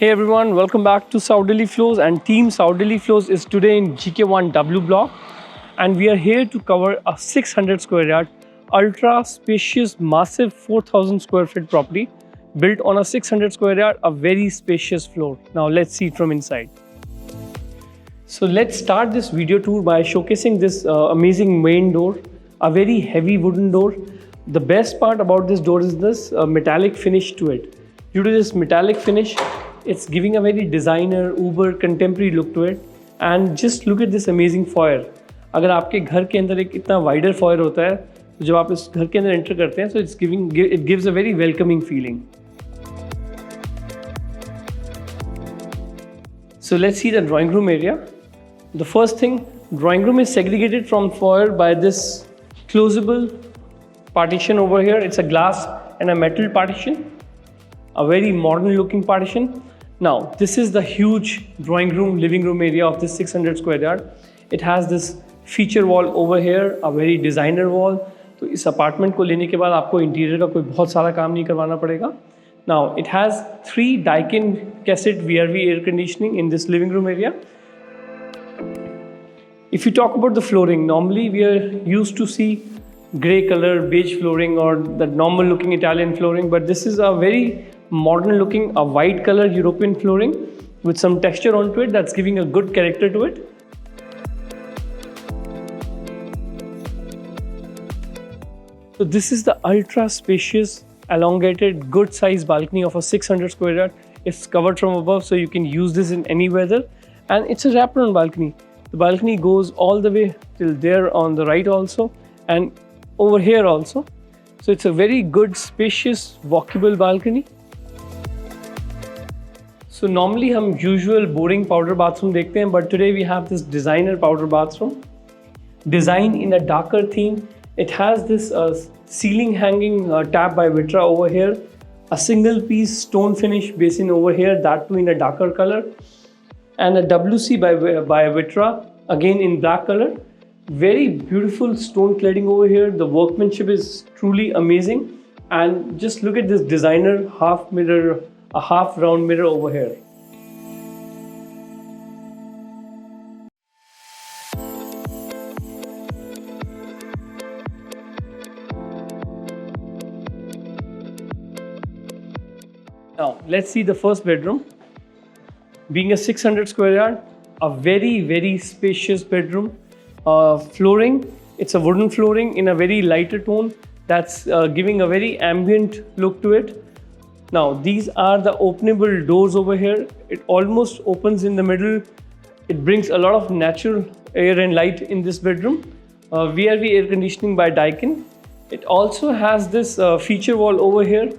Hey everyone, welcome back to South Delhi Flows, and Team South Delhi Flows is today in GK1W block, and we are here to cover a 600 square yard ultra spacious massive 4000 square feet property built on a 600 square yard, a very spacious floor. Now let's see it from inside. So let's start this video tour by showcasing this amazing main door, a very heavy wooden door. The best part about this door is this metallic finish to it. Due to this metallic finish, it's giving a very designer, uber contemporary look to it. And just look at this amazing foyer. अगर आपके घर के अंदर एक इतना wider foyer होता है, तो जब आप इस घर के अंदर enter करते हैं, so it gives a very welcoming feeling. So let's see the drawing room area. The first thing, drawing room is segregated from foyer by this closable partition over here. It's a glass and a metal partition, a very modern looking partition. Now this is the huge drawing room living room area of this 600 square yard. It has this feature wall over here, a very designer wall. तो इस apartment को लेने के बाद आपको interior का कोई बहुत सारा काम नहीं करवाना पड़ेगा. Now it has 3 Daikin cassette VRV air conditioning in this living room area. If you talk about the flooring, normally we are used to see grey color, beige flooring, or the normal looking Italian flooring, but this is a very modern looking, a white color European flooring with some texture onto it that's giving a good character to it. So this is the ultra spacious, elongated, good size balcony of a 600 square yard. It's covered from above, so you can use this in any weather, and it's a wraparound balcony. The balcony goes all the way till there on the right also, and over here also. So it's a very good, spacious, walkable balcony. So normally हम usual boring powder bathroom देखते हैं, but today we have this designer powder bathroom. Designed in a darker theme. It has this ceiling hanging tap by Vitra over here, a single piece stone finish basin over here, that too in a darker color, and a WC by Vitra, again in black color. Very beautiful stone cladding over here. The workmanship is truly amazing, and just look at this designer half mirror, a half round mirror over here. Now let's see the first bedroom. Being a 600 square yard, a very spacious bedroom. Flooring, it's a wooden flooring in a very lighter tone that's giving a very ambient look to it. Now these are the openable doors over here. It almost opens in the middle. It brings a lot of natural air and light in this bedroom. VRV air conditioning by Daikin. It also has this feature wall over here.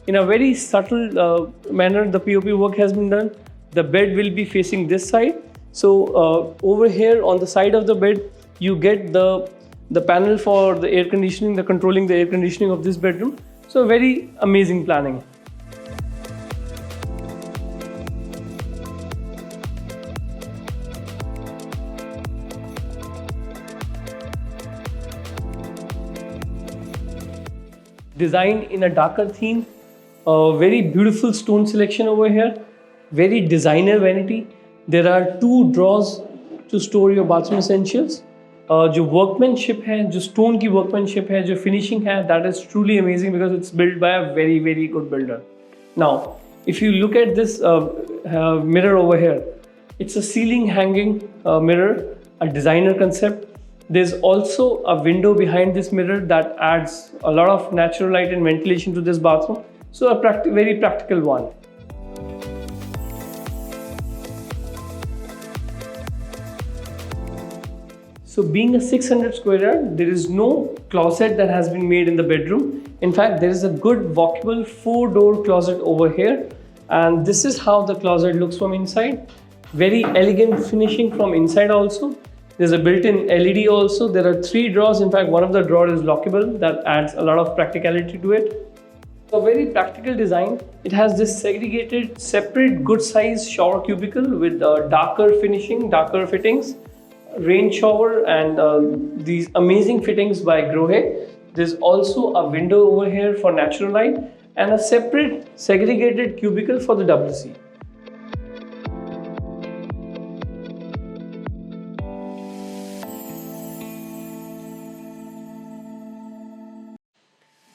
In a very subtle manner, the POP work has been done. The bed will be facing this side. So over here on the side of the bed, you get the panel for the air conditioning, the controlling the air conditioning of this bedroom. So very amazing planning. Designed in a darker theme, very beautiful stone selection over here, very designer vanity. There are 2 drawers to store your bathroom essentials. जो workmanship है, जो stone की workmanship है, जो finishing है, that is truly amazing because it's built by a very good builder. Now, if you look at this mirror over here, it's a ceiling hanging mirror, a designer concept. There's also a window behind this mirror that adds a lot of natural light and ventilation to this bathroom. So a very practical one. So being a 600 square yard, there is no closet that has been made in the bedroom. In fact, there is a good walkable 4-door closet over here. And this is how the closet looks from inside. Very elegant finishing from inside also. There's a built-in LED also. There are 3 drawers. In fact, one of the drawers is lockable. That adds a lot of practicality to it. A very practical design. It has this segregated, separate, good size shower cubicle with darker finishing, darker fittings, rain shower, and these amazing fittings by Grohe. There's also a window over here for natural light and a separate segregated cubicle for the WC.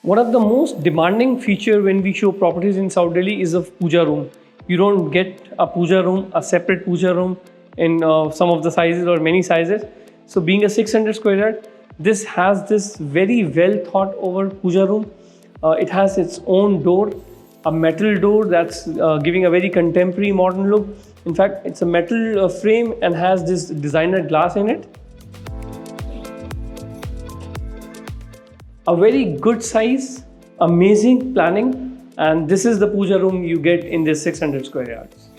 One of the most demanding feature when we show properties in South Delhi is a puja room. You don't get a puja room, a separate puja room in some of the sizes or many sizes. So being a 600 square yard, this has this very well thought over puja room. It has its own door, a metal door that's giving a very contemporary modern look. In fact, it's a metal frame and has this designer glass in it. A very good size, amazing planning, and this is the puja room you get in this 600 square yards.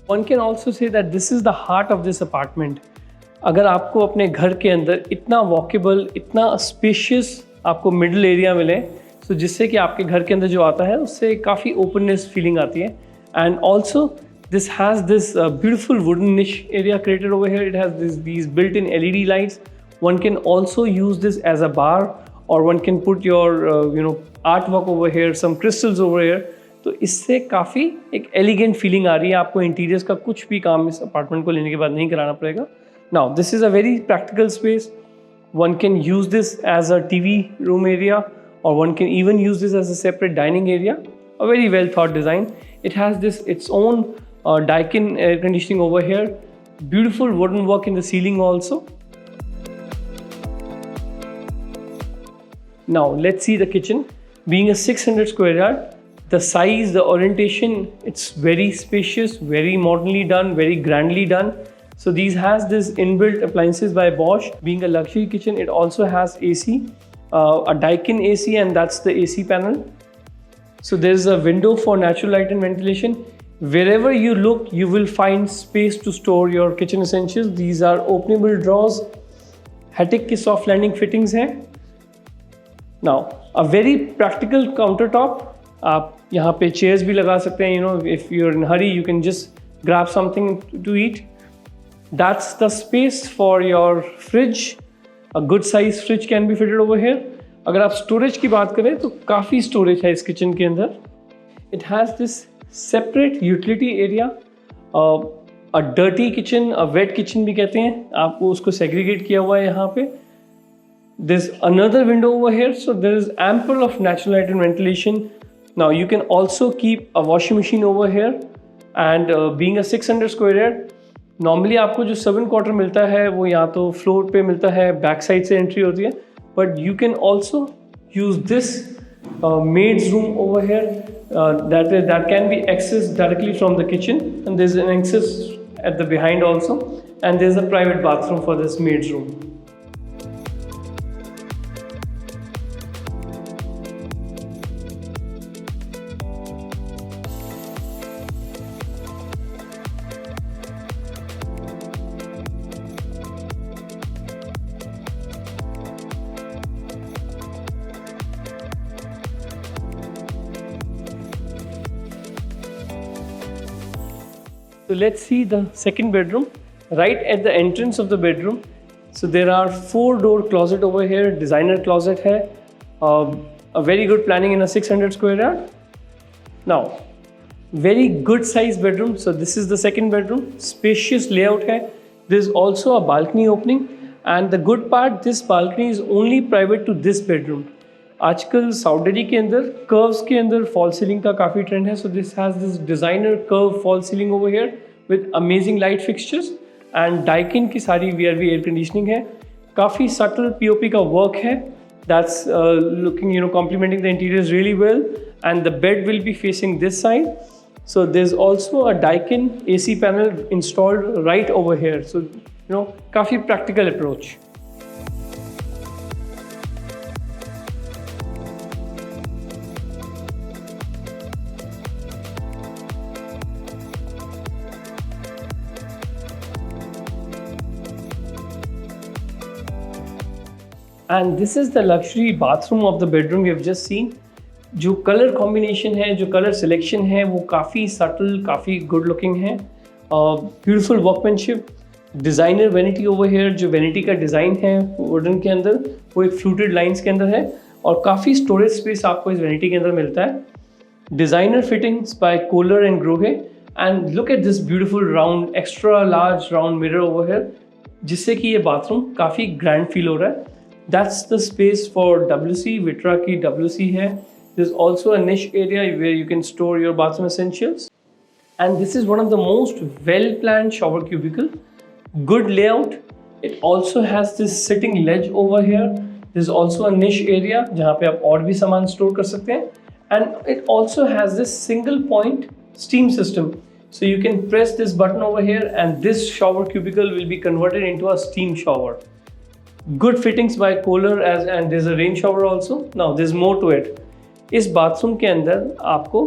One can also say that this is the heart of this apartment. अगर आपको अपने घर के अंदर इतना walkable, इतना spacious आपको middle area मिले, तो जिससे कि आपके घर के अंदर जो आता है उससे काफ़ी ओपननेस फीलिंग आती है. And also this has this beautiful wooden niche area created over here. It has these built-in LED lights. One can also use this as a bar, or one can put your artwork over here, some crystals over here. तो इससे काफ़ी एक elegant feeling आ रही है. आपको interiors का कुछ भी काम इस अपार्टमेंट को लेने के बाद नहीं कराना पड़ेगा. Now, this is a very practical space. One can use this as a TV room area, or one can even use this as a separate dining area. A very well thought design. It has its own Daikin air conditioning over here. Beautiful wooden work in the ceiling also. Now, let's see the kitchen. Being a 600 square yard, the size, the orientation, it's very spacious, very modernly done, very grandly done. So these has this inbuilt appliances by Bosch. Being a luxury kitchen, it also has AC, a Daikin AC, and that's the AC panel. So there's a window for natural light and ventilation. Wherever you look, you will find space to store your kitchen essentials. These are openable drawers. Hatik के soft landing fittings हैं. Now, a very practical countertop. आप यहाँ पे chairs भी लगा सकते हैं. If you're in a hurry, you can just grab something to eat. That's the space for your fridge. A good size fridge can be fitted over here. अगर आप storage की बात करें तो काफ़ी storage है इस kitchen के अंदर. It has this separate utility area. A dirty kitchen, a wet kitchen भी कहते हैं. आपको उसको segregate किया हुआ है यहाँ पे. There's another window over here, so there is ample of natural light and ventilation. Now you can also keep a washing machine over here. And being a 600 square yard, normally आपको जो 7 quarter मिलता है वो या तो floor पे मिलता है, बैक साइड से एंट्री होती है, but you can also use this maids room over here that can be access directly from the kitchen, and there is an access at the behind also, and there is a private bathroom for this maids room. So let's see the second bedroom. Right at the entrance of the bedroom, so there are 4-door closet over here. Designer closet है. A very good planning in a 600 square yard. Now, very good size bedroom. So this is the second bedroom. Spacious layout है. There's also a balcony opening, and the good part, this balcony is only private to this bedroom. आजकल south Delhi के अंदर curves के अंदर fall ceiling का काफ़ी trend है. So this has this designer curve fall ceiling over here with amazing light fixtures, and Daikin की सारी VRV एयर कंडीशनिंग है. काफ़ी सटल POP का वर्क है. That's looking complementing the interiors really well, and the bed will be facing this side. So there's also a Daikin AC panel installed right over here. So काफ़ी practical approach. And this is the luxury bathroom of the bedroom we have just seen. जो colour combination है, जो colour selection है, वो काफ़ी subtle, काफ़ी good looking है. Beautiful workmanship, designer vanity over here. जो वेनिटी का डिज़ाइन है वुडन के अंदर, वो एक फ्लूटेड लाइंस के अंदर है, और काफ़ी स्टोरेज स्पेस आपको इस वेनिटी के अंदर मिलता है. Designer fittings by Kohler and Grohe. And look at this beautiful round, extra large round mirror over here. जिससे कि ये बाथरूम काफ़ी ग्रैंड फील हो रहा है. That's the space for WC. Vitra की WC है. There's also a niche area where you can store your bathroom essentials. And this is one of the most well-planned shower cubicle. Good layout. It also has this sitting ledge over here. There's also a niche area जहाँ पे आप और भी सामान store कर सकते हैं. And it also has this single point steam system. So you can press this button over here and this shower cubicle will be converted into a steam shower. Good fittings by Kohler and there's a rain shower also. Now there's more to it. इस bathroom के अंदर आपको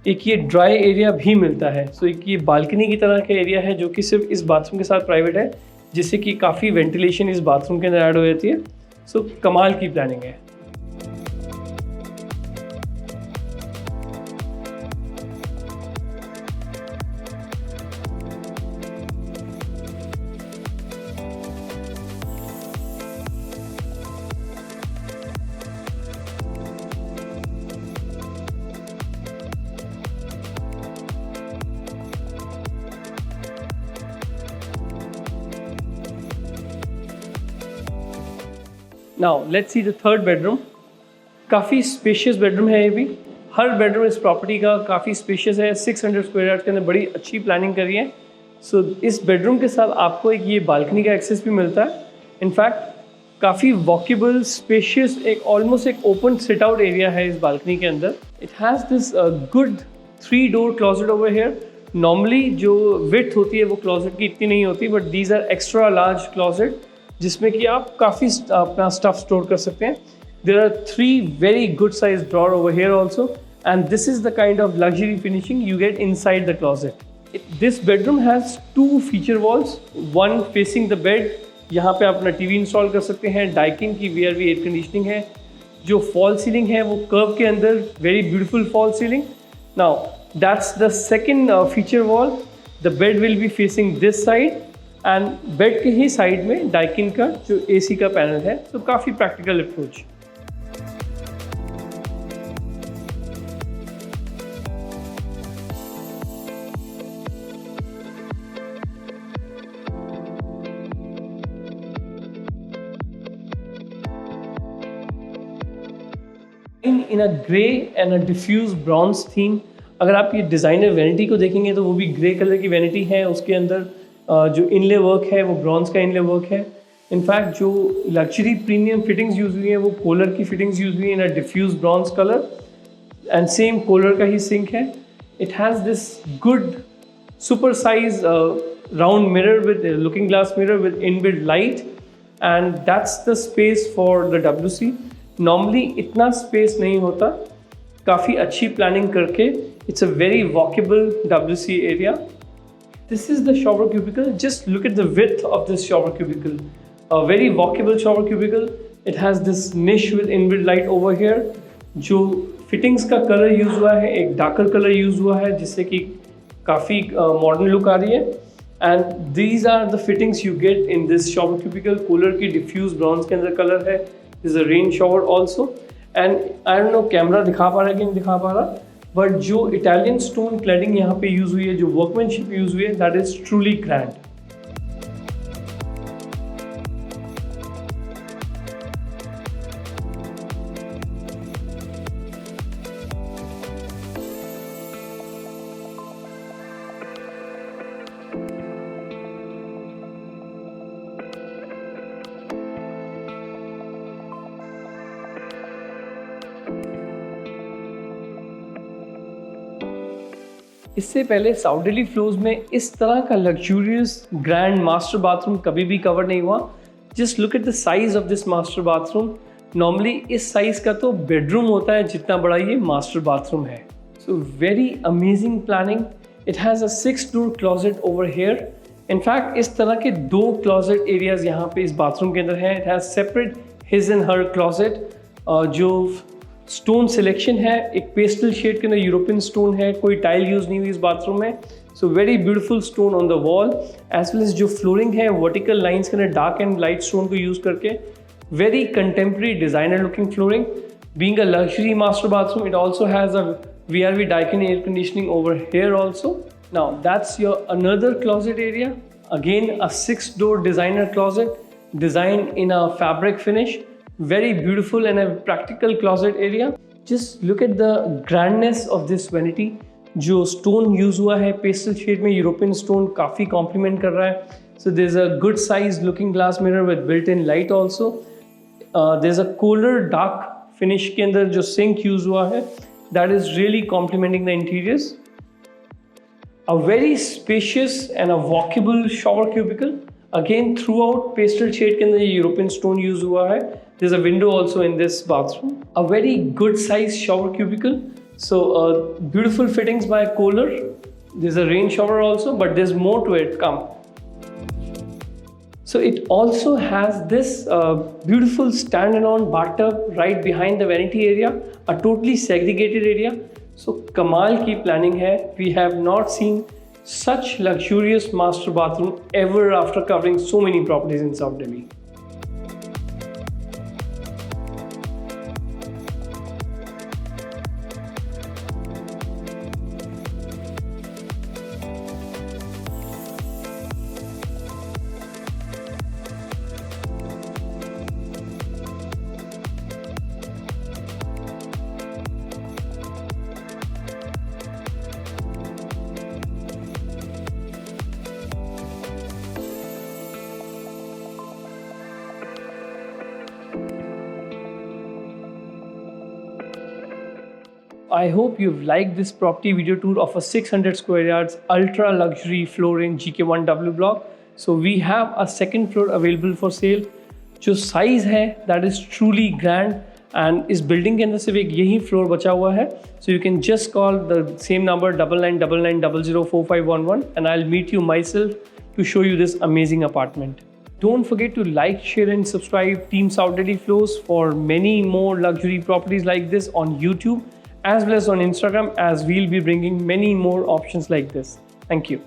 एक ये dry area भी मिलता है. सो एक ये बालकनी की तरह का एरिया है जो कि सिर्फ इस बाथरूम के साथ प्राइवेट है, जिससे कि काफ़ी वेंटिलेशन इस बाथरूम के अंदर ऐड हो जाती है. सो कमाल की प्लानिंग है. Now let's see the third bedroom. काफ़ी स्पेशियस बेडरूम है ये भी. हर बेडरूम इस प्रॉपर्टी का काफ़ी स्पेशियस है. 600 स्क्वायर यार्ड के अंदर बड़ी अच्छी प्लानिंग करी है. सो इस बेडरूम के साथ आपको एक ये बालकनी का एक्सेस भी मिलता है. इनफैक्ट काफ़ी वॉकेबल स्पेशियस एक ऑलमोस्ट एक ओपन सिट आउट एरिया है इस बालकनी के अंदर. It has this good 3 door closet over here. Normally जो विड्थ होती है वो क्लॉजेट की इतनी नहीं होती, but these are extra large closet जिसमें कि आप काफ़ी अपना स्टफ स्टोर कर सकते हैं. There are 3 very good size drawer over here also, and this is the kind of luxury finishing you get inside the closet. This bedroom has 2 feature walls, one facing the bed. यहाँ पे आप अपना TV install कर सकते हैं. Daikin की VRV air conditioning है. जो फॉल सीलिंग है वो कर्व के अंदर very beautiful fall ceiling. Now that's the second feature wall. The bed will be facing this side and bed के ही साइड में डाइकिन का जो AC का पैनल है. तो काफ़ी practical approach. in a grey and a diffuse bronze theme. अगर आप ये डिज़ाइनर वैनिटी को देखेंगे तो वो भी ग्रे कलर की वैनिटी है. उसके अंदर जो इनले वर्क है वो ब्रॉन्ज का इनले वर्क है. इनफैक्ट जो लग्जरी प्रीमियम फिटिंग्स यूज़ हुई है वो कोलर की फिटिंग्स यूज़ हुई है in a diffuse bronze colour, and same colour का ही सिंक है. It has this good super size round mirror with looking glass mirror with inbuilt light, and that's the space for the WC. Normally इतना space नहीं होता. काफ़ी अच्छी planning करके it's a very walkable WC area. This is the shower cubicle. Just look at the width of this shower cubicle. A very walkable shower cubicle. It has this niche with inbuilt light over here. जो fittings का color use हुआ है एक darker color use हुआ है जिससे कि काफ़ी modern look आ रही है. And these are the fittings you get in this shower cubicle. Cooler की diffuse bronze के अंदर color है. There's a rain shower also. And I don't know camera दिखा पा रहा है कि नहीं दिखा पा रहा, बट जो इटालियन स्टोन क्लैडिंग यहाँ पे यूज़ हुई है, जो वर्कमैनशिप यूज़ हुई है, दैट इज़ ट्रूली ग्रैंड. इससे पहले साउथ दिल्ली फ्लोर्स में इस तरह का लग्जूरियस ग्रैंड मास्टर बाथरूम कभी भी कवर नहीं हुआ. Just look at the size of this master bathroom. Normally इस साइज का तो बेडरूम होता है जितना बड़ा ये मास्टर बाथरूम है. So very amazing planning. It has a 6 door closet over hair. In fact इस तरह के 2 क्लॉजेट एरियाज यहाँ पे इस बाथरूम के अंदर हैं. It has separate his and her closet. जो स्टोन सिलेक्शन है एक पेस्टल शेड के अंदर यूरोपियन स्टोन है. कोई टाइल यूज़ नहीं हुई इस बाथरूम में. So very beautiful stone on the wall as well as जो फ्लोरिंग है वर्टिकल लाइंस के अंदर डार्क एंड लाइट स्टोन को यूज़ करके very contemporary designer looking flooring. Being a luxury master bathroom it also has a VRV Daikin air conditioning over here also. Now that's your another closet area. Again, a 6-door designer closet designed in a fabric finish. Very beautiful and a practical closet area. Just look at the grandness of this vanity. जो stone use हुआ है pastel shade में, European stone काफ़ी complement कर रहा है. So there's a good size looking glass mirror with built-in light also. There's a cooler dark finish के अंदर जो sink use हुआ है, that is really complementing the interiors. A very spacious and a walkable shower cubicle. Again, throughout pastel shade के अंदर European stone use हुआ है. There's a window also in this bathroom. A very good size shower cubicle. So beautiful fittings by Kohler. There's a rain shower also, but there's more to it. Come. So it also has this beautiful stand-alone bathtub right behind the vanity area, a totally segregated area. So Kamal ki planning hai. We have not seen such luxurious master bathroom ever after covering so many properties in South Delhi. I hope you've liked this property video tour of a 600 square yards ultra luxury floor in GK1W block. So we have a second floor available for sale. जो size है that is truly grand, and इस building के अंदर सिर्फ एक यही floor बचा हुआ है. So you can just call the same number 9999004511 and I'll meet you myself to show you this amazing apartment. Don't forget to like, share and subscribe Team South Delhi Floors for many more luxury properties like this on YouTube as well as on Instagram, as we'll be bringing many more options like this. Thank you.